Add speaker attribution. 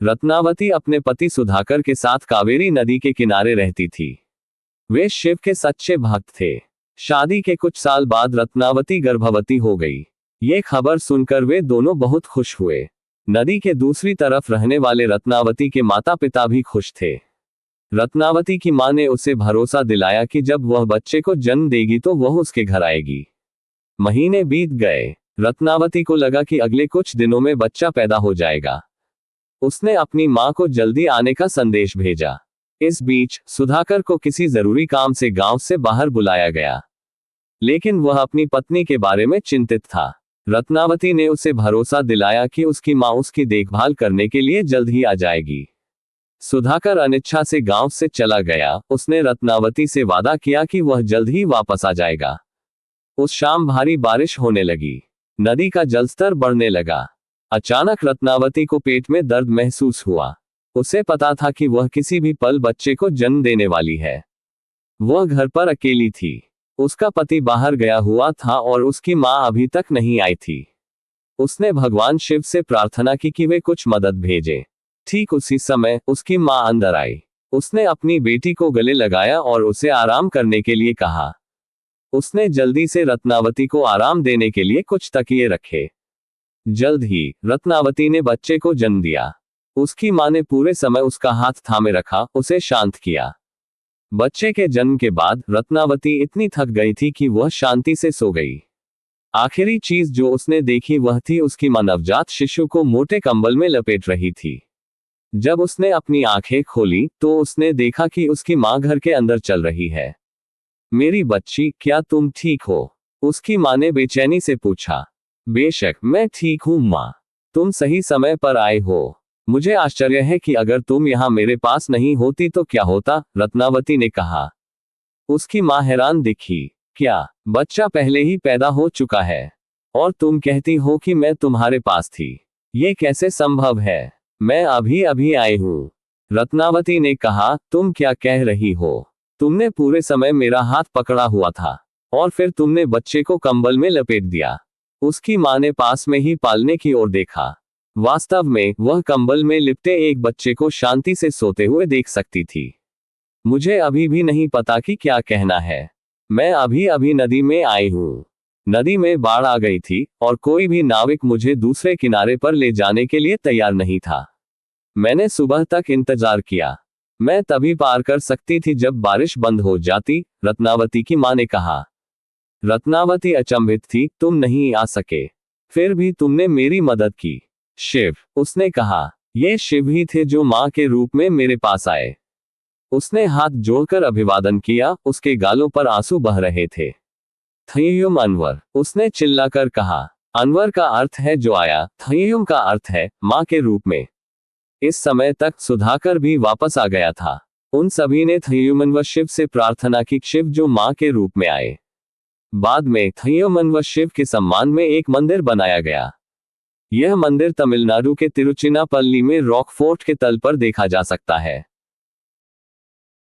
Speaker 1: रत्नावती अपने पति सुधाकर के साथ कावेरी नदी के किनारे रहती थी। वे शिव के सच्चे भक्त थे। शादी के कुछ साल बाद रत्नावती गर्भवती हो गई। ये खबर सुनकर वे दोनों बहुत खुश हुए। नदी के दूसरी तरफ रहने वाले रत्नावती के माता पिता भी खुश थे। रत्नावती की मां ने उसे भरोसा दिलाया कि जब वह बच्चे को जन्म देगी तो वह उसके घर आएगी। महीने बीत गए। रत्नावती को लगा कि अगले कुछ दिनों में बच्चा पैदा हो जाएगा। उसने अपनी मां को जल्दी आने का संदेश भेजा। इस बीच सुधाकर को किसी जरूरी काम से गांव से बाहर बुलाया गया, लेकिन वह अपनी पत्नी के बारे में चिंतित था। रत्नावती ने उसे भरोसा दिलाया कि उसकी मां उसकी देखभाल करने के लिए जल्द ही आ जाएगी। सुधाकर अनिच्छा से गांव से चला गया। उसने रत्नावती से वादा किया कि वह जल्द ही वापस आ जाएगा। उस शाम भारी बारिश होने लगी। नदी का जलस्तर बढ़ने लगा। अचानक रत्नावती को पेट में दर्द महसूस हुआ। उसे पता था कि वह किसी भी पल बच्चे को जन्म देने वाली है। वह घर पर अकेली थी। उसका पति बाहर गया हुआ था और उसकी मां अभी तक नहीं आई थी। उसने भगवान शिव से प्रार्थना की कि वे कुछ मदद भेजें। ठीक उसी समय उसकी मां अंदर आई। उसने अपनी बेटी को गले लगाया और उसे आराम करने के लिए कहा। उसने जल्दी से रत्नावती को आराम देने के लिए कुछ तकिए रखे। जल्द ही रत्नावती ने बच्चे को जन्म दिया। उसकी मां ने पूरे समय उसका हाथ थामे रखा, उसे शांत किया। बच्चे के जन्म के बाद रत्नावती इतनी थक गई थी कि वह शांति से सो गई। आखिरी चीज जो उसने देखी वह थी उसकी मां नवजात शिशु को मोटे कंबल में लपेट रही थी। जब उसने अपनी आंखें खोली तो उसने देखा कि उसकी मां घर के अंदर चल रही है। मेरी बच्ची, क्या तुम ठीक हो? उसकी मां ने बेचैनी से पूछा। बेशक मैं ठीक हूं मां, तुम सही समय पर आए हो। मुझे आश्चर्य है कि अगर तुम यहाँ मेरे पास नहीं होती तो क्या होता, रत्नावती ने कहा। उसकी मां हैरान दिखी। क्या बच्चा पहले ही पैदा हो चुका है और तुम कहती हो कि मैं तुम्हारे पास थी? ये कैसे संभव है? मैं अभी अभी आई हूँ। रत्नावती ने कहा, तुम क्या कह रही हो? तुमने पूरे समय मेरा हाथ पकड़ा हुआ था और फिर तुमने बच्चे को कंबल में लपेट दिया। उसकी मां ने पास में ही पालने की ओर देखा। वास्तव में वह कंबल में लिपटे एक बच्चे को शांति से सोते हुए देख सकती थी। मुझे अभी भी नहीं पता कि क्या कहना है। मैं अभी अभी नदी में आई हूँ। नदी में बाढ़ आ गई थी और कोई भी नाविक मुझे दूसरे किनारे पर ले जाने के लिए तैयार नहीं था। मैंने सुबह तक इंतजार किया। मैं तभी पार कर सकती थी जब बारिश बंद हो जाती, रत्नावती की मां ने कहा। रत्नावती अचंभित थी। तुम नहीं आ सके, फिर भी तुमने मेरी मदद की। शिव, उसने कहा। ये शिव ही थे जो मां के रूप में मेरे पास आए। उसने हाथ जोड़कर अभिवादन किया। उसके गालों पर आंसू बह रहे थे। थय्युम अनवर, उसने चिल्लाकर कहा। अनवर का अर्थ है जो आया, थय्युम का अर्थ है मां के रूप में। इस समय तक सुधाकर भी वापस आ गया था। उन सभी ने थय्युमन शिव से प्रार्थना की, शिव जो मां के रूप में आए। बाद में थय्युमन शिव के सम्मान में एक मंदिर बनाया गया। यह मंदिर तमिलनाडु के तिरुचिनापल्ली में रॉक फोर्ट के तल पर देखा जा सकता है।